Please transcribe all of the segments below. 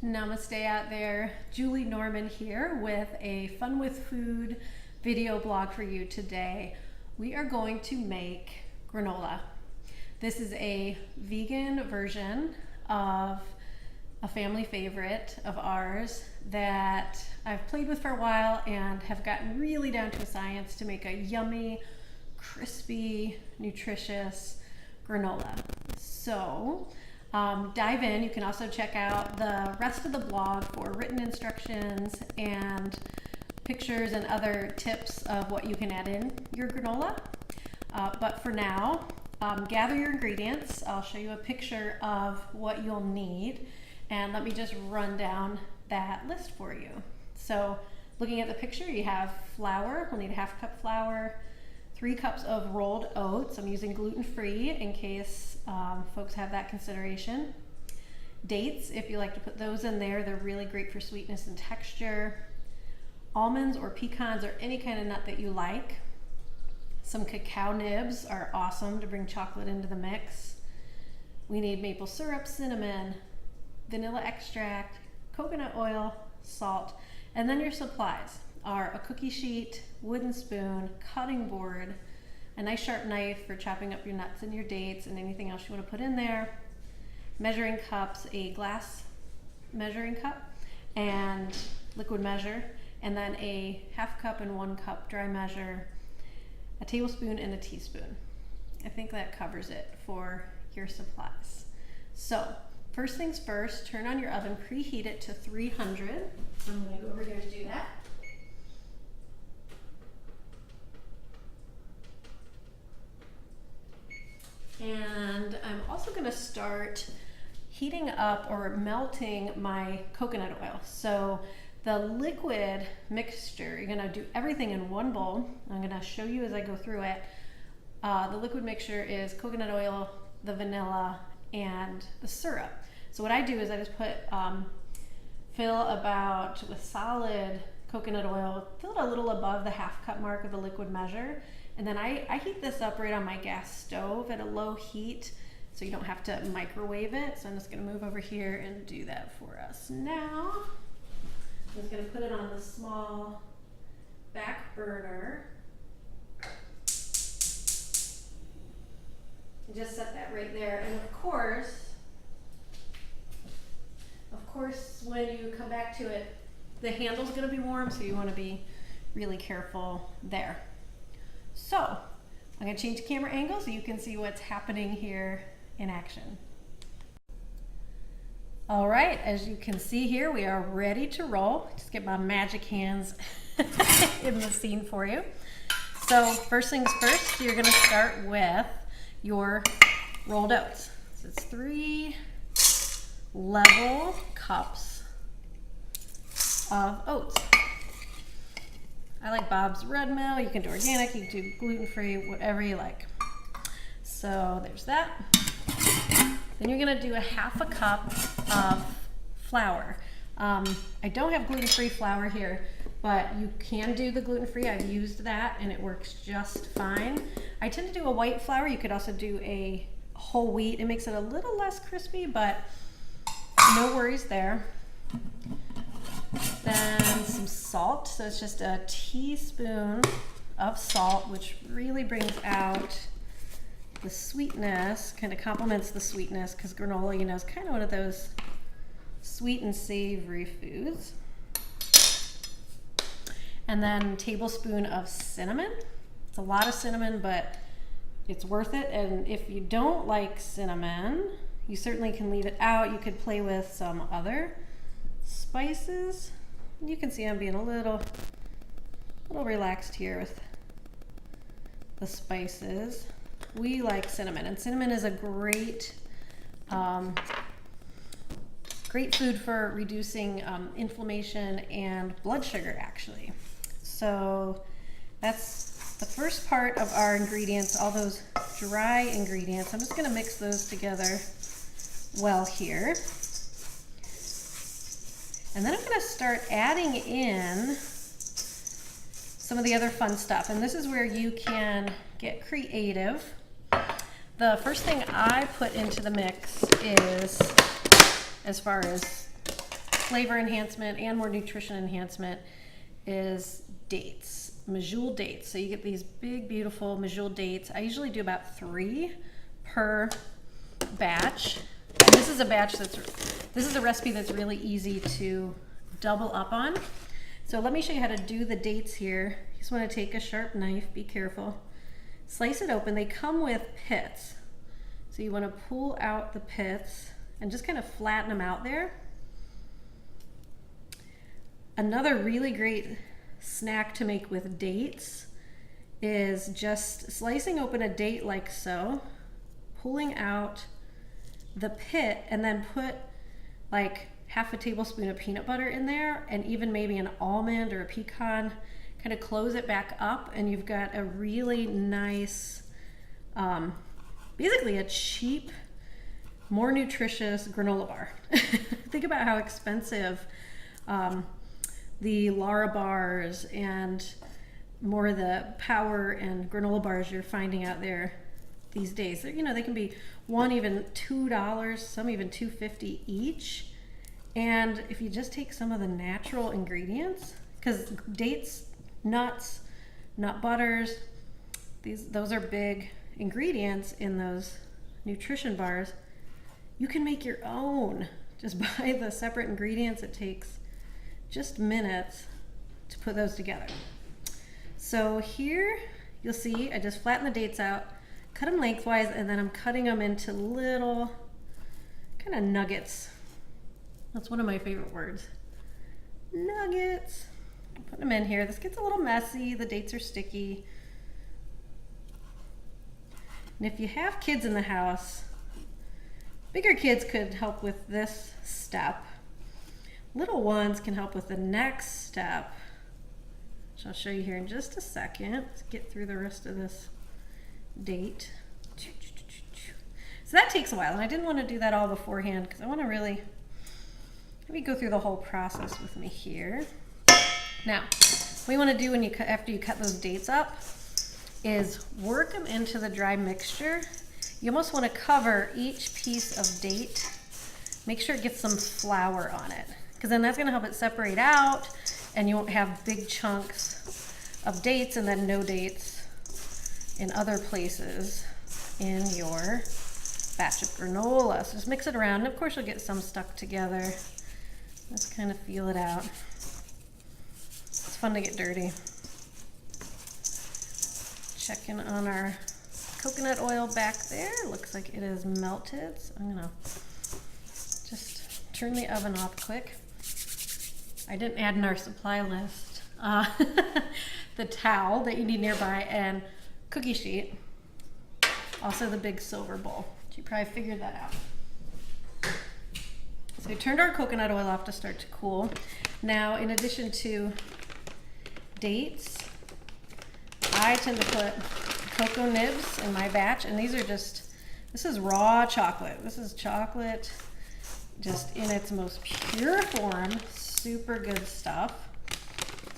Namaste out there. Julie Norman here with a Fun with Food video blog for you today. We are going to make granola. This is a vegan version of a family favorite of ours that I've played with for a while and have gotten really down to a science to make a yummy, crispy, nutritious granola. So dive in. You can also check out the rest of the blog for written instructions and pictures and other tips of what you can add in your granola. But for now, gather your ingredients. I'll show you a picture of what you'll need, and let me just run down that list for you. So looking at the picture, you have flour. We'll need a 1/2 cup flour, 3 cups of rolled oats. I'm using gluten-free in case folks have that consideration. Dates, if you like to put those in there, they're really great for sweetness and texture. Almonds or pecans or any kind of nut that you like. Some cacao nibs are awesome to bring chocolate into the mix. We need maple syrup, cinnamon, vanilla extract, coconut oil, salt, and then your supplies are a cookie sheet, wooden spoon, cutting board, a nice sharp knife for chopping up your nuts and your dates and anything else you want to put in there, measuring cups, a glass measuring cup and liquid measure, and then a 1/2 cup and 1 cup dry measure, a tablespoon and a teaspoon. I think that covers it for your supplies. So first things first, turn on your oven, preheat it to 300. I'm going to go over here to do that. And I'm also going to start heating up or melting my coconut oil. So the liquid mixture, you're going to do everything in one bowl. I'm going to show you as I go through it. The liquid mixture is coconut oil, the vanilla, and the syrup. So what I do is I just put, fill about, with solid coconut oil, fill it a little above the 1/2 cup mark of the liquid measure. And then I heat this up right on my gas stove at a low heat so you don't have to microwave it. So I'm just going to move over here and do that for us now. I'm just going to put it on the small back burner. And just set that right there. And of course, when you come back to it, the handle's going to be warm, so you want to be really careful there. So I'm going to change the camera angle so you can see what's happening here in action. All right, as you can see here, we are ready to roll. Just get my magic hands in the scene for you. So first things first, you're going to start with your rolled oats. So it's 3 level cups of oats. I like Bob's Red Mill. You can do organic, you can do gluten-free, whatever you like. So there's that. Then you're gonna do a 1/2 cup of flour. I don't have gluten-free flour here, but you can do the gluten-free. I've used that and it works just fine. I tend to do a white flour. You could also do a whole wheat. It makes it a little less crispy, but no worries there. Then some salt, so it's just a teaspoon of salt, which really brings out the sweetness, kind of complements the sweetness, because granola, you know, is kind of one of those sweet and savory foods. And then a tablespoon of cinnamon. It's a lot of cinnamon, but it's worth it. And if you don't like cinnamon, you certainly can leave it out. You could play with some other spices. You can see I'm being a little relaxed here with the spices. We like cinnamon, and cinnamon is a great food for reducing inflammation and blood sugar, actually. So that's the first part of our ingredients, all those dry ingredients. I'm just going to mix those together well here. And then I'm going to start adding in some of the other fun stuff. And this is where you can get creative. The first thing I put into the mix is, as far as flavor enhancement and more nutrition enhancement is dates, medjool dates. So you get these big, beautiful medjool dates. I usually do about 3 per batch. And this is a recipe that's really easy to double up on. So let me show you how to do the dates here. You just want to take a sharp knife, be careful. Slice it open. They come with pits. So you want to pull out the pits and just kind of flatten them out there. Another really great snack to make with dates is just slicing open a date like so, pulling out the pit, and then put like half a tablespoon of peanut butter in there, and even maybe an almond or a pecan. Kind of close it back up, and you've got a really nice, basically a cheap, more nutritious granola bar. Think about how expensive the Lara bars and more of the power and granola bars you're finding out there these days. You know, they can be even $2, some even $2.50 each. And if you just take some of the natural ingredients, because dates, nuts, nut butters, those are big ingredients in those nutrition bars. You can make your own. Just buy the separate ingredients. It takes just minutes to put those together. So here you'll see I just flatten the dates out, cut them lengthwise, and then I'm cutting them into little kind of nuggets. That's one of my favorite words. Nuggets. Put them in here. This gets a little messy. The dates are sticky. And if you have kids in the house, bigger kids could help with this step. Little ones can help with the next step, which I'll show you here in just a second. Let's get through the rest of this date. So that takes a while, and I didn't want to do that all beforehand because I want to really, let me go through the whole process with me here. Now, what you want to do when after you cut those dates up is work them into the dry mixture. You almost want to cover each piece of date. Make sure it gets some flour on it, because then that's going to help it separate out, and you won't have big chunks of dates and then no dates in other places in your batch of granola. So just mix it around, and of course you'll get some stuck together. Let's kind of feel it out. It's fun to get dirty. Checking on our coconut oil back there. Looks like it is melted. So I'm gonna just turn the oven off quick. I didn't add in our supply list the towel that you need nearby and cookie sheet. Also the big silver bowl. You probably figured that out. So we turned our coconut oil off to start to cool. Now, in addition to dates, I tend to put cocoa nibs in my batch, and these are just, this is raw chocolate. This is chocolate just in its most pure form. Super good stuff.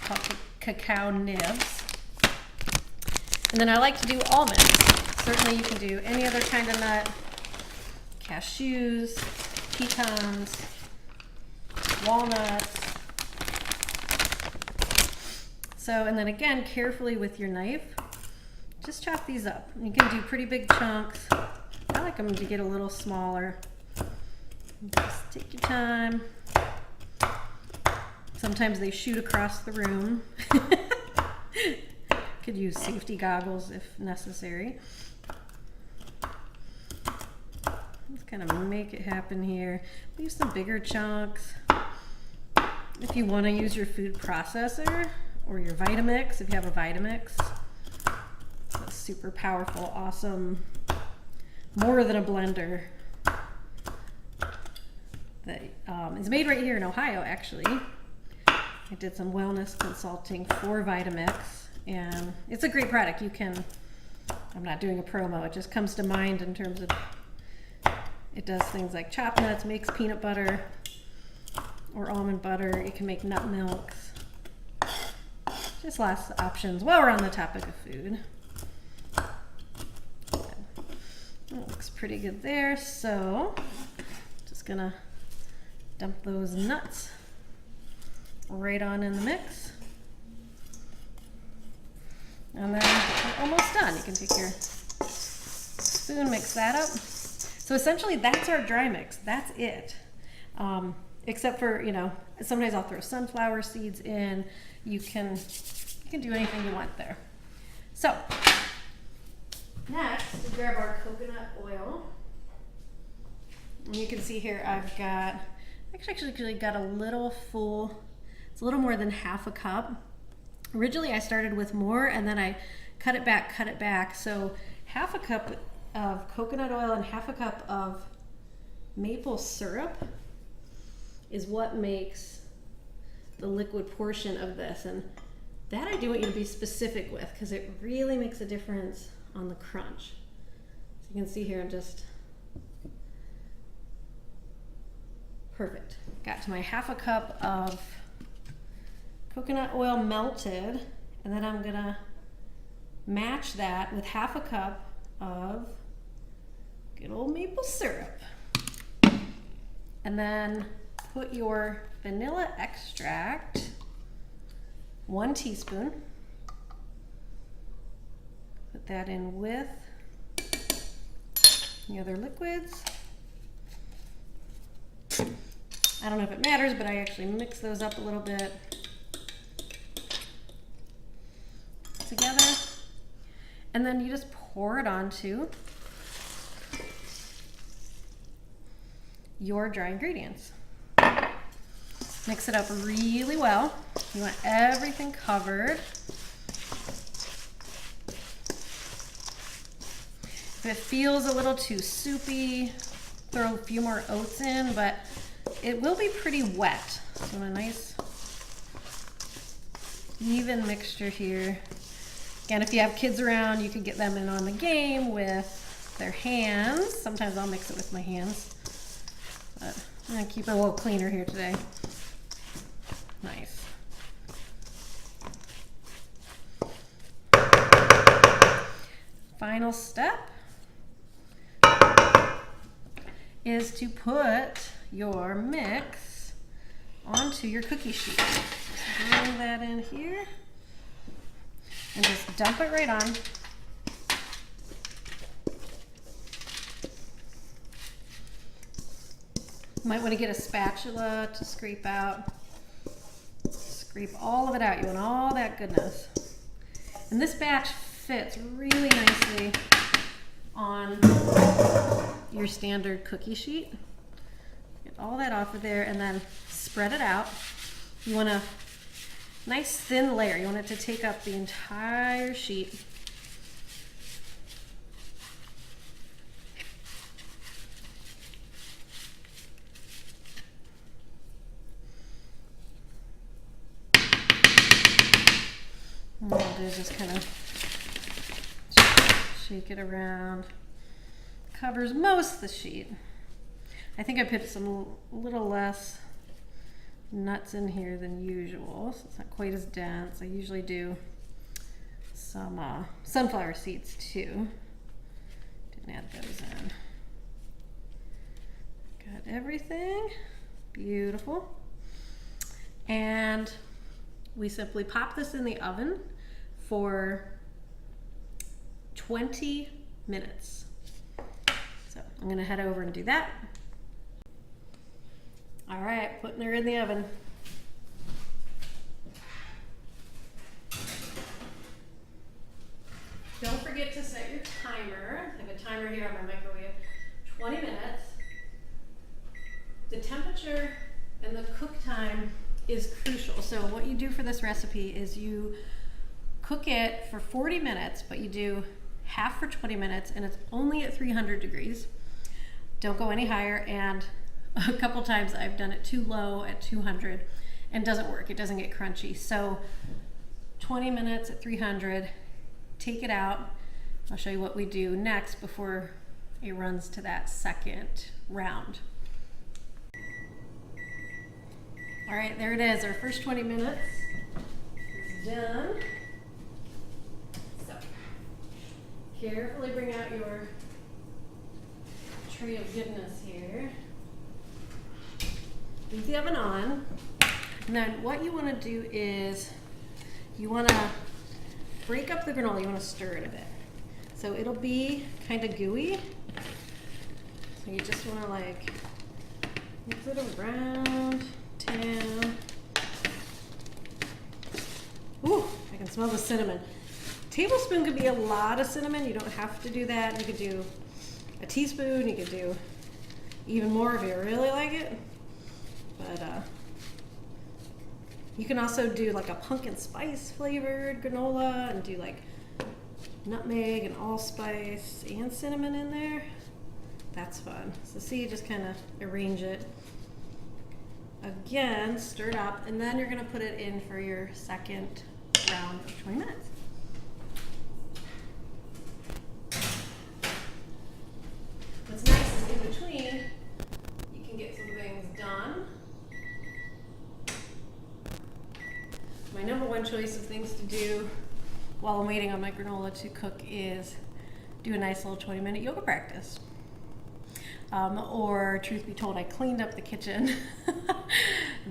Called cacao nibs. And then I like to do almonds. Certainly you can do any other kind of nut. Cashews, pecans, walnuts. So, and then again, carefully with your knife, just chop these up. You can do pretty big chunks. I like them to get a little smaller. Just take your time. Sometimes they shoot across the room. Could use safety goggles if necessary. Just kind of make it happen here. Leave some bigger chunks. If you want to use your food processor or your Vitamix, if you have a Vitamix, it's a super powerful, awesome, more than a blender that is made right here in Ohio, actually. I did some wellness consulting for Vitamix, and it's a great product. You can, I'm not doing a promo, it just comes to mind in terms of, it does things like chopped nuts, makes peanut butter or almond butter. It can make nut milks. Just lots of options while we're on the topic of food. That looks pretty good there. So just gonna dump those nuts right on in the mix. And then we're almost done. You can take your spoon, mix that up. So essentially that's our dry mix. That's it. Except for, you know, sometimes I'll throw sunflower seeds in. You can do anything you want there. So next, we grab our coconut oil. And you can see here I've got, actually got a little full, it's a little more than half a cup. Originally I started with more and then I cut it back. So half a cup of coconut oil and half a cup of maple syrup is what makes the liquid portion of this. And that I do want you to be specific with because it really makes a difference on the crunch. So you can see here, I'm just perfect. Got to my half a cup of coconut oil melted, and then I'm gonna match that with half a cup of good old maple syrup. And then put your vanilla extract, 1 teaspoon. Put that in with the other liquids. I don't know if it matters, but I actually mix those up a little bit together. And then you just pour it onto your dry ingredients. Mix it up really well. You want everything covered. If it feels a little too soupy, throw a few more oats in, but it will be pretty wet. So a nice even mixture here. Again, if you have kids around, you could get them in on the game with their hands. Sometimes I'll mix it with my hands, but I'm gonna keep it a little cleaner here today. Nice. Final step is to put your mix onto your cookie sheet. Just bring that in here and just dump it right on. You might want to get a spatula to scrape all of it out. You want all that goodness. And this batch fits really nicely on your standard cookie sheet. Get all that off of there and then spread it out. You want a nice thin layer. You want it to take up the entire sheet. And what I'll do is just kind of shake it around. Covers most of the sheet. I think I put a little less nuts in here than usual, so it's not quite as dense. I usually do some sunflower seeds too. Didn't add those in. Got everything. Beautiful. And we simply pop this in the oven for 20 minutes. So I'm gonna head over and do that. All right, putting her in the oven. Don't forget to set your timer. I have a timer here on my microwave, 20 minutes. The temperature and the cook time is crucial. So what you do for this recipe is you cook it for 40 minutes, but you do half for 20 minutes, and it's only at 300 degrees. Don't go any higher, and a couple times I've done it too low at 200 and it doesn't work. It doesn't get crunchy. So 20 minutes at 300, take it out. I'll show you what we do next before it runs to that second round. All right, there it is. Our first 20 minutes is done. So carefully bring out your tray of goodness here. Leave the oven on. And then what you want to do is you want to break up the granola. You want to stir it a bit. So it'll be kind of gooey. So you just want to like mix it around, town. Ooh, I can smell the cinnamon. Tablespoon could be a lot of cinnamon. You don't have to do that. You could do a teaspoon. You could do even more if you really like it. But you can also do like a pumpkin spice flavored granola and do like nutmeg and allspice and cinnamon in there. That's fun. So see, you just kind of arrange it. Again, stir it up, and then you're gonna put it in for your second round of 20 minutes. What's nice is in between, you can get some things done. My number one choice of things to do while I'm waiting on my granola to cook is do a nice little 20-minute yoga practice. Or truth be told, I cleaned up the kitchen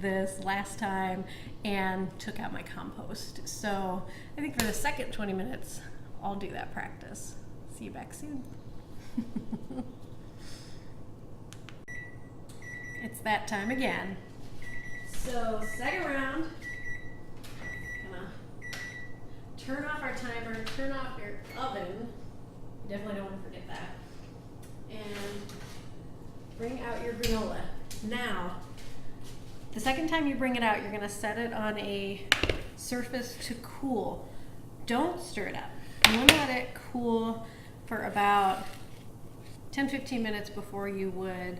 this last time and took out my compost. So I think for the second 20 minutes, I'll do that practice. See you back soon. It's that time again. So second round, gonna turn off our timer, turn off your oven. You definitely don't want to forget that. And bring out your granola. Now, the second time you bring it out, you're gonna set it on a surface to cool. Don't stir it up. You wanna let it cool for about 10-15 minutes before you would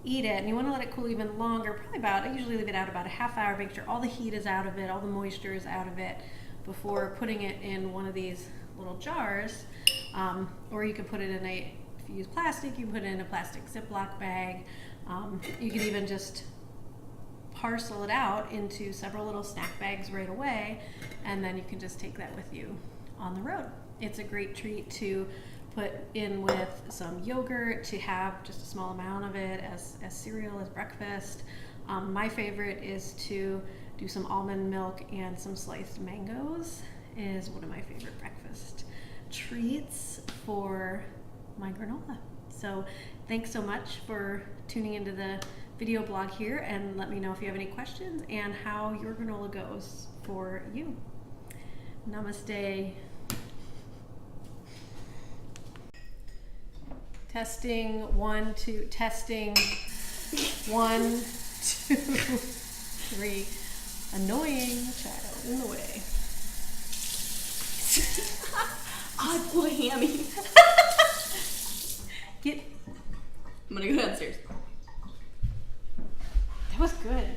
eat it. And you wanna let it cool even longer, probably I usually leave it out about a half hour, make sure all the heat is out of it, all the moisture is out of it before putting it in one of these little jars. Or you could put it in if you use plastic, you put it in a plastic Ziploc bag. You could even just parcel it out into several little snack bags right away, and then you can just take that with you on the road. It's a great treat to put in with some yogurt, to have just a small amount of it as cereal, as breakfast. My favorite is to do some almond milk and some sliced mangoes is one of my favorite breakfast treats for my granola. So thanks so much for tuning into the video blog here, and let me know if you have any questions and how your granola goes for you. Namaste. Testing 1, 2, testing 1, 2, 3. Annoying child in the way. Odd hammy. Get. I'm gonna go downstairs. That was good.